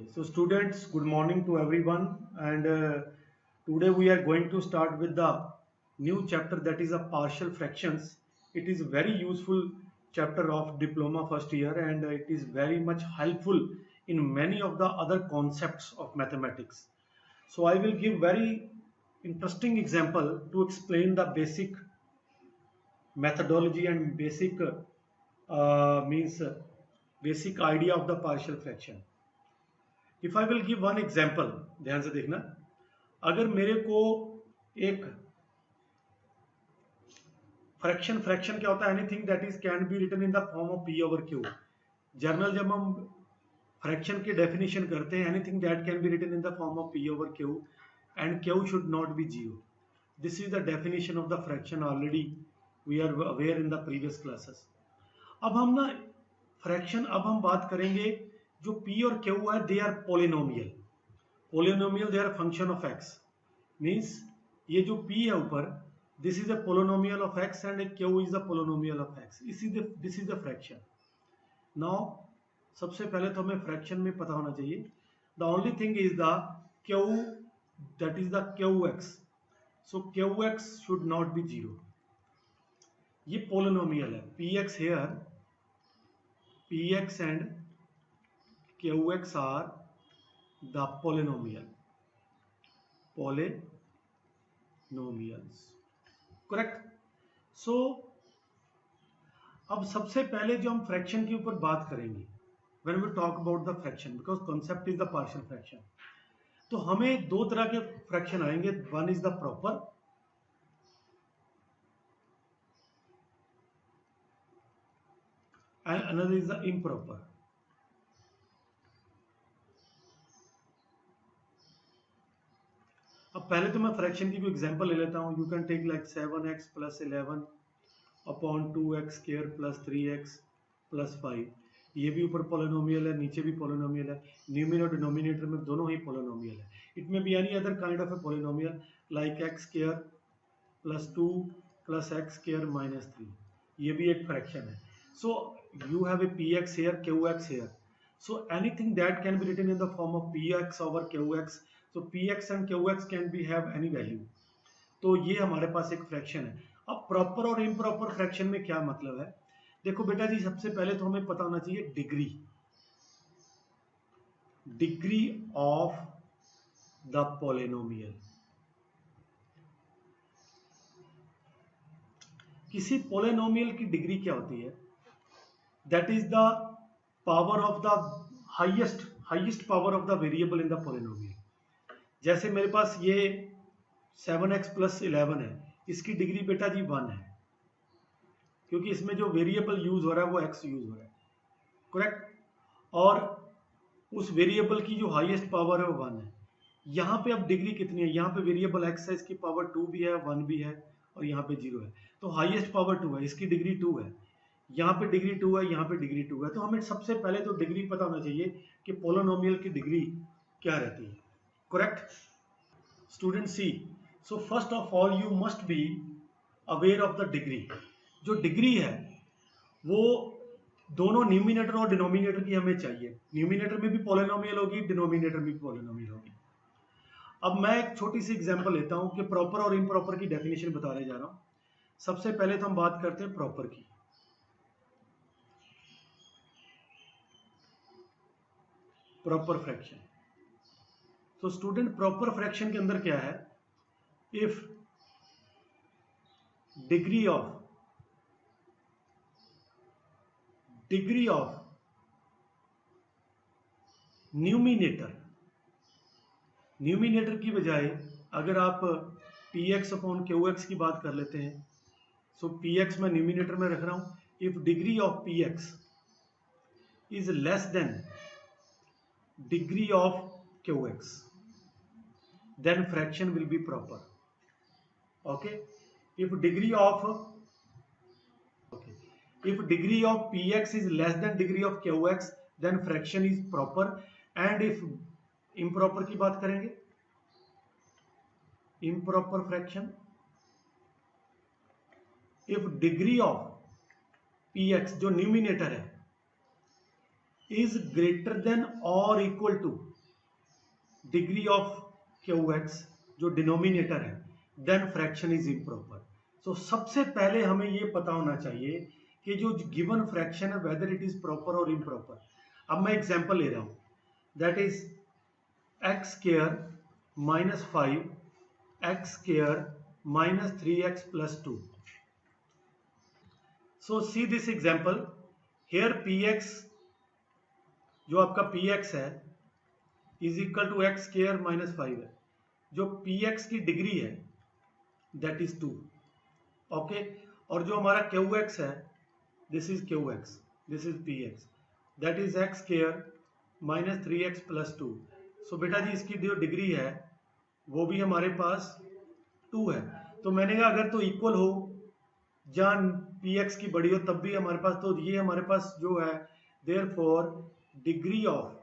Okay, so students, good morning to everyone. And today we are going to start with the new chapter, that is a partial fractions. It is very useful chapter of diploma first year, and it is very much helpful in many of the other concepts of mathematics. So I will give very interesting example to explain the basic methodology and basic means basic idea of the partial fraction. If I will give one example, ध्यान से देखना। अगर मेरे को एक fraction fraction क्या होता है? Anything that is can be written in the form of P over Q. General जब हम फ्रैक्शन की डेफिनेशन करते हैं, anything that can be written in the form of P over Q and Q should not be zero. This is the definition of the fraction, already we are aware in the previous classes. अब हम ना fraction, अब हम बात करेंगे जो p और q है, they are polynomial. Polynomial, they are function of x। Means ये जो p है ऊपर, this is the polynomial of x and q is the polynomial of x। This is the fraction. Now सबसे पहले तो हमें फ्रैक्शन में पता होना चाहिए, the only thing is the q, that is the qx। So qx should not be zero. ये polynomial है, px here, px and qx are the polynomials, correct? So अब सबसे पहले जो हम फ्रैक्शन के ऊपर बात करेंगे, when we talk about the fraction, because concept is the partial fraction, तो हमें दो तरह के फ्रैक्शन आएंगे। One is the proper and another is the improper. अब पहले तो मैं फ्रैक्शन की कोई एग्जांपल ले लेता हूं। You can take like 7x plus 11 upon 2x square plus 3x plus 5। ये भी ऊपर पोलिनोमियल है, नीचे भी पोलिनोमियल है, न्यूमरेटर डिनोमिनेटर में दोनों ही पोलिनोमियल है। इट में be any other kind of A polynomial like x square plus 2 plus x square minus 3। ये भी एक फ्रैक्शन है। So you have a px here, qx here. So anything that can be written in the form of px over qx. So px and qx can be have any value. तो ये हमारे पास एक fraction है। अब proper और improper fraction में क्या मतलब है? देखो बेटा जी, सबसे पहले तो हमें पता होना चाहिए डिग्री ऑफ द पोलिनोमियल। किसी पोलिनोमियल की डिग्री क्या होती है? That is the power of the highest power of the variable in the polynomial। जैसे मेरे पास ये 7x प्लस 11 है, इसकी डिग्री बेटा जी 1 है, क्योंकि इसमें जो वेरिएबल यूज हो रहा है वो x यूज हो रहा है, करेक्ट? और उस वेरिएबल की जो हाईएस्ट पावर है वो 1 है। यहाँ पे अब डिग्री कितनी है? यहाँ पे वेरिएबल x है, इसकी पावर 2 भी है, 1 भी है, और यहाँ पे 0 है, तो हाईएस्ट पावर 2 है, इसकी डिग्री 2 है। यहाँ पे डिग्री 2 है, यहाँ पे डिग्री 2 है। तो हमें सबसे पहले तो डिग्री पता होना चाहिए कि पोलिनोमियल की डिग्री क्या रहती है, correct student? See, so first of all you must be aware of the degree. जो डिग्री है वो दोनों न्यूमिनेटर और डिनोमिनेटर की हमें चाहिए। न्यूमिनेटर में भी पोलिनोमियल होगी, डिनोमिनेटर में भी पोलिनोमियल होगी। अब मैं एक छोटी सी एग्जांपल लेता हूं कि प्रॉपर और इम्प्रॉपर की डेफिनेशन बताने जा रहा हूं। सबसे पहले तो हम बात करते हैं प्रॉपर की। Proper fraction. तो स्टूडेंट, प्रॉपर फ्रैक्शन के अंदर क्या है? इफ डिग्री ऑफ न्यूमिनेटर की बजाय अगर आप px अपॉन qx की बात कर लेते हैं, सो px मैं न्यूमिनेटर में रख रहा हूं। If degree of px is less then degree of qx, then fraction will be proper. Okay, if degree of px is less than degree of qx, then fraction is proper. And if improper की बात करेंगे, improper fraction, if degree of px जो numerator है is greater than or equal to degree of QX जो denominator है, then fraction is improper. सो सबसे पहले हमें ये पता होना चाहिए कि जो गिवन फ्रैक्शन है वेदर इट इज प्रॉपर और इम्प्रॉपर। अब मैं एग्जांपल ले रहा हूं, that is x square minus 5 x square minus 3x plus 2। So see this example, here px जो आपका px है is equal to x square minus 5 है। जो px की डिग्री है दैट इज 2, ओके। और जो हमारा QX है this is QX, this is px, that is x square minus 3x plus 2। सो बेटा जी इसकी जो डिग्री है वो भी हमारे पास 2 है। तो मैंने कहा अगर तो इक्वल हो जहाँ px की बड़ी हो तब भी हमारे पास, तो ये हमारे पास जो है therefore degree of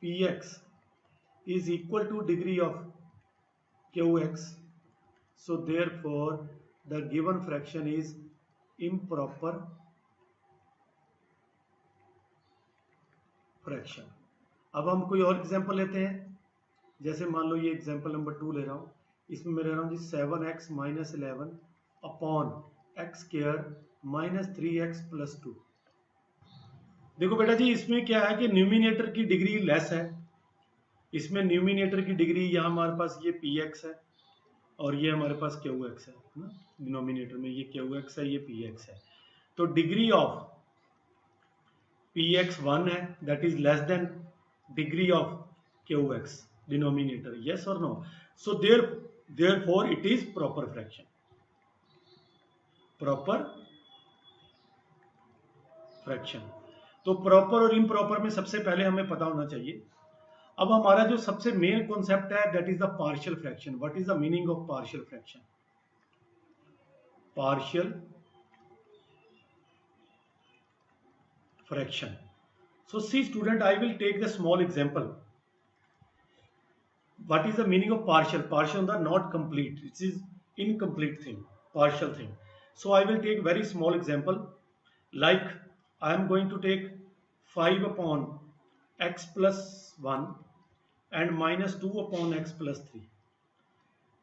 px is equal to degree of QX, so therefore the given fraction is improper fraction। अब हम कोई और एग्जांपल लेते हैं, जैसे मान लो ये एग्जांपल नंबर 2 ले रहा हूँ, इसमें मैं ले रहा हूँ जी 7x minus 11 upon x square minus 3x plus 2। देखो बेटा जी इसमें क्या है कि न्यूमिनेटर की डिग्री लेस है, इसमें न्यूमिनेटर की डिग्री यहाँ हमारे पास ये px है और ये हमारे पास QX है ना, डिनोमिनेटर में ये QX है, ये px है। तो डिग्री ऑफ px 1 है, that is less than degree of QX denominator, yes और no. So therefore it is proper fraction, proper fraction. तो प्रॉपर और इम्प्रॉपर में सबसे पहले हमें पता होना चाहिए। अब हमारा जो सबसे मेन कॉन्सेप्ट है that is the partial fraction. What is the meaning of partial fraction? Partial fraction. So see student, I will take the small example. What is the meaning of partial? Partial are not complete. It is incomplete thing, partial thing. So I will take very small example. Like I am going to take 5 upon x plus 1 and minus 2 upon x plus 3.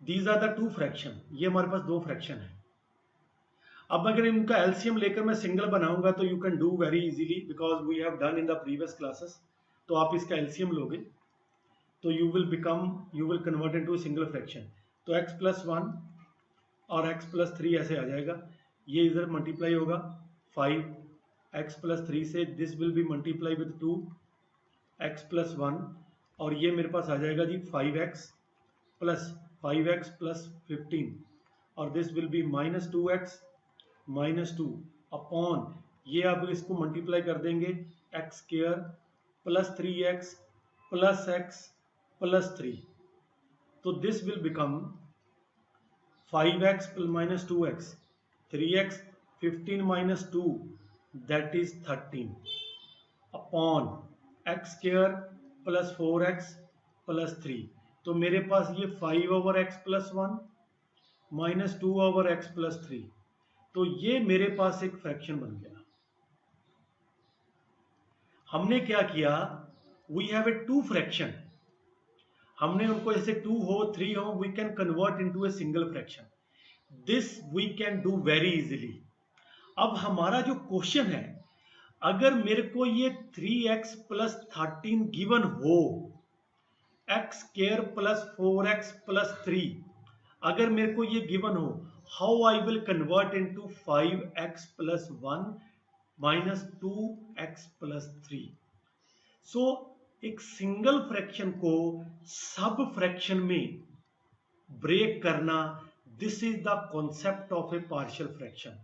These are the two fraction. ये हमारे पास दो fraction है। अब अगर इनका LCM लेकर मैं single बनाऊंगा तो you can do very easily because we have done in the previous classes. तो आप इसका एलसीएम लोगे तो you will convert into single fraction. तो x प्लस 1 और x प्लस 3 ऐसे आ जाएगा, ये इधर मल्टीप्लाई होगा 5 x प्लस 3 से, this will be multiply with 2 x plus 1 और ये मेरे पास आ जाएगा जी 5x प्लस 15 और this will be minus 2x minus 2 upon ये आप इसको मल्टीप्लाई कर देंगे x square plus 3x plus x plus 3। तो this will become 5x minus 2x 3x 15 minus 2 that is 13 upon x square plus 4x plus 3। तो मेरे पास ये 5 over x plus 1 minus 2 over x plus 3। तो ये मेरे पास एक फ्रैक्शन बन गया। हमने क्या किया, we have a two fraction, हमने उनको जैसे 2 हो 3 हो we can convert into a single fraction. This we can do very easily. अब हमारा जो क्वेश्चन है, अगर मेरे को ये 3x प्लस 13 गिवन हो, x square plus 4x plus 3 अगर मेरे को ये गिवन हो, how I will convert into 5x plus 1 minus 2x plus 3। So एक सिंगल फ्रैक्शन को सब फ्रैक्शन में ब्रेक करना, this is the concept of a partial fraction.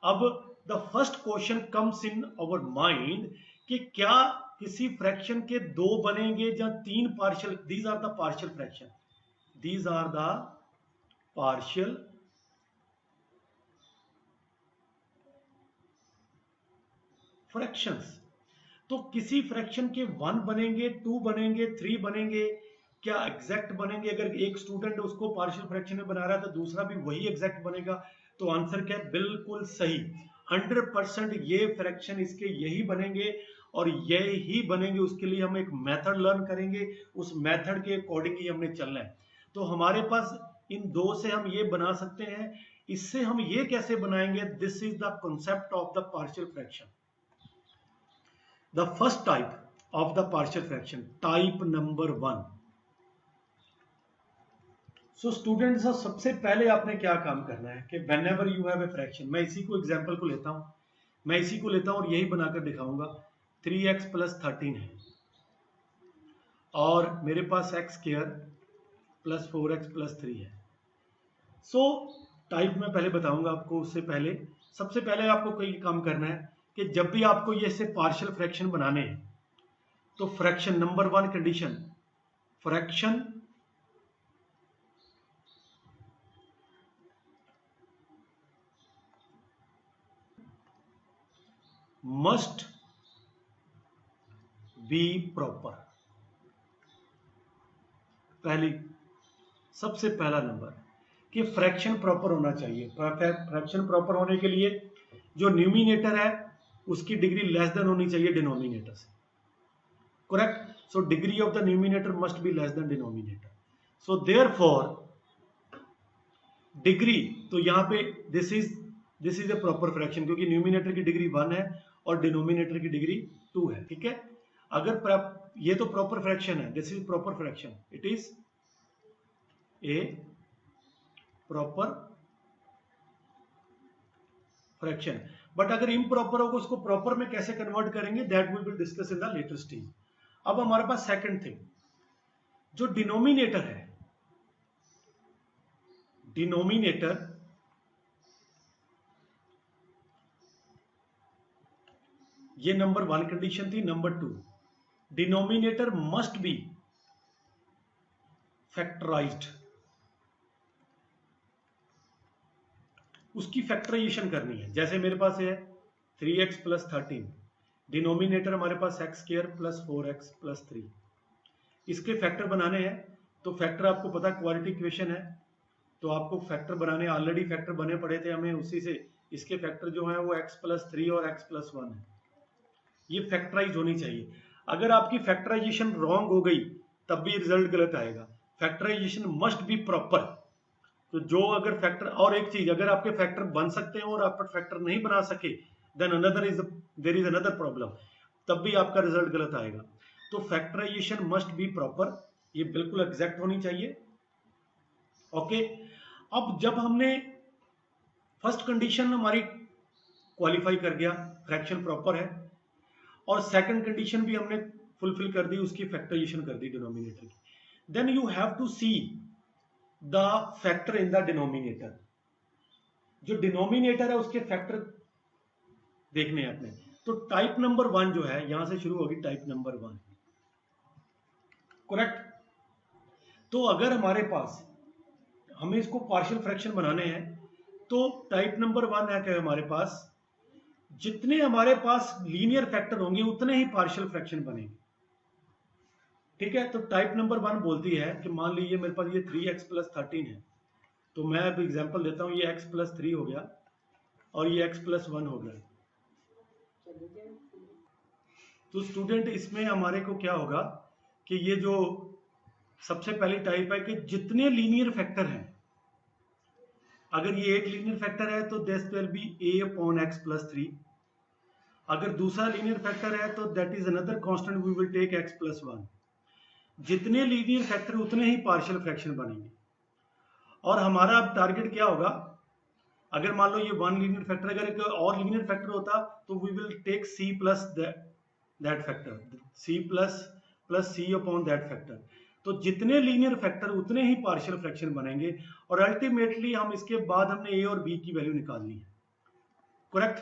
अब the first question comes in our mind कि क्या किसी fraction के दो बनेंगे या तीन partial, these are the partial fraction, these are the partial fractions. तो किसी फ्रैक्शन के 1 बनेंगे, 2 बनेंगे, 3 बनेंगे, क्या एग्जैक्ट बनेंगे? अगर एक स्टूडेंट उसको पार्शियल फ्रैक्शन में बना रहा है तो दूसरा भी वही एग्जैक्ट बनेगा। तो आंसर क्या है? बिल्कुल सही, 100% ये फ्रैक्शन इसके यही बनेंगे और ये ही बनेंगे, उसके लिए हम एक मेथड लर्न करेंगे, उस मेथड के अकॉर्डिंग ही हमने चलना है। तो हमारे पास इन दो से हम ये बना सकते हैं, इससे हम ये कैसे बनाएंगे? This is the concept of the partial fraction, the first type of the partial fraction, type number 1। So students, सबसे पहले आपने क्या काम करना है कि whenever you have a fraction, मैं इसी को एग्जांपल को लेता हूं, मैं इसी को लेता हूं और यही बनाकर दिखाऊंगा। 3x + 13 है और मेरे पास x² + 4x + 3 है। सो टाइप मैं पहले बताऊंगा आपको, उससे पहले सबसे पहले आपको कोई काम करना है कि जब भी आपको ये से पार्शियल फ्रैक्शन बनाने हैं तो fraction number 1 condition, fraction must be proper. सबसे पहला नंबर कि फ्रैक्शन प्रॉपर होना चाहिए। फ्रैक्शन प्रॉपर होने के लिए जो न्यूमिनेटर है उसकी डिग्री लेस देन होनी चाहिए डिनोमिनेटर से, correct. So degree of the numerator must be less than denominator. So therefore degree, तो यहां पे this is a proper fraction, क्योंकि न्यूमिनेटर की डिग्री 1 है और डिनोमिनेटर की डिग्री 2 है, ठीक है। अगर ये तो प्रॉपर फ्रैक्शन है, this is proper fraction, it is a proper fraction. But अगर इम्प्रॉपर होगा उसको प्रॉपर में कैसे कन्वर्ट करेंगे, that we will discuss in the later stage. अब हमारे पास सेकंड थिंग, जो डिनोमिनेटर है, डिनोमिनेटर ये नंबर 1 कंडीशन थी। Number 2, denominator must be factorised, उसकी फैक्टराइजेशन करनी है। जैसे मेरे पास है 3x + 13, डिनोमिनेटर हमारे पास x² + 4x + 3, इसके फैक्टर बनाने हैं। तो फैक्टर आपको पता क्वाड्रेटिक इक्वेशन है, तो आपको फैक्टर बनाने, ऑलरेडी फैक्टर बने पड़े थे हमें, उसी से इसके फैक्टर जो है वो x + 3 और x + 1 है। ये फैक्टराइज होनी चाहिए। अगर आपकी फैक्टराइजेशन रॉन्ग हो गई तब भी रिजल्ट गलत आएगा। Factorisation must be proper. तो जो अगर फैक्टर, और एक चीज, अगर आपके फैक्टर बन सकते हैं और आप फैक्टर नहीं बना सके, then there is another problem, तब भी आपका रिजल्ट गलत आएगा। तो फैक्टराइजेशन मस्ट बी प्रॉपर, ये बिल्कुल एग्जैक्ट होनी चाहिए। ओके, अब जब हमने फर्स्ट कंडीशन हमारी क्वालिफाई कर गया, फ्रैक्शन प्रॉपर है, और सेकंड कंडीशन भी हमने फुलफिल कर दी, उसकी फैक्टराइजेशन कर दी डिनोमिनेटर की, then you have to see the factor in the denominator. जो डिनोमिनेटर है उसके फैक्टर देखने हैं अपने। तो टाइप नंबर 1 जो है, यहां से शुरू होगी टाइप नंबर 1, करेक्ट। तो अगर हमारे पास, हमें इसको पार्शियल फ्रैक्शन बनाने हैं, तो टाइप नंबर 1 है कि हमारे पास जितने हमारे पास लीनियर फैक्टर होंगे उतने ही पार्शियल फ्रैक्शन बनेंगे, ठीक है। तो टाइप नंबर 1 बोलती है कि मान लीजिए मेरे पास ये 3x + 13 है, तो मैं अब एग्जांपल देता हूं, ये x + 3 हो गया और ये x + 1 हो गया। तो स्टूडेंट, इसमें हमारे को क्या होगा कि ये जो सबसे पहली टाइप है कि जितने लीनियर फैक्टर हैं, अगर ये एक लीनियर फैक्टर है तो दिस विल बी a/x + 3। अगर दूसरा लीनियर फैक्टर है तो that is another constant, we will take x + 1। जितने लीनियर फैक्टर उतने ही पार्शियल फ्रैक्शन बनेंगे। और हमारा अब टारगेट क्या होगा, अगर मान लो ये 1 लीनियर फैक्टर, अगर एक और लीनियर फैक्टर होता तो we will take c + that factor, c + c/ that factor. तो जितने लीनियर फैक्टर उतने ही पार्शियल फ्रैक्शन बनेंगे, और अल्टीमेटली हम इसके बाद हमने a और b की वैल्यू निकालनी है, करेक्ट।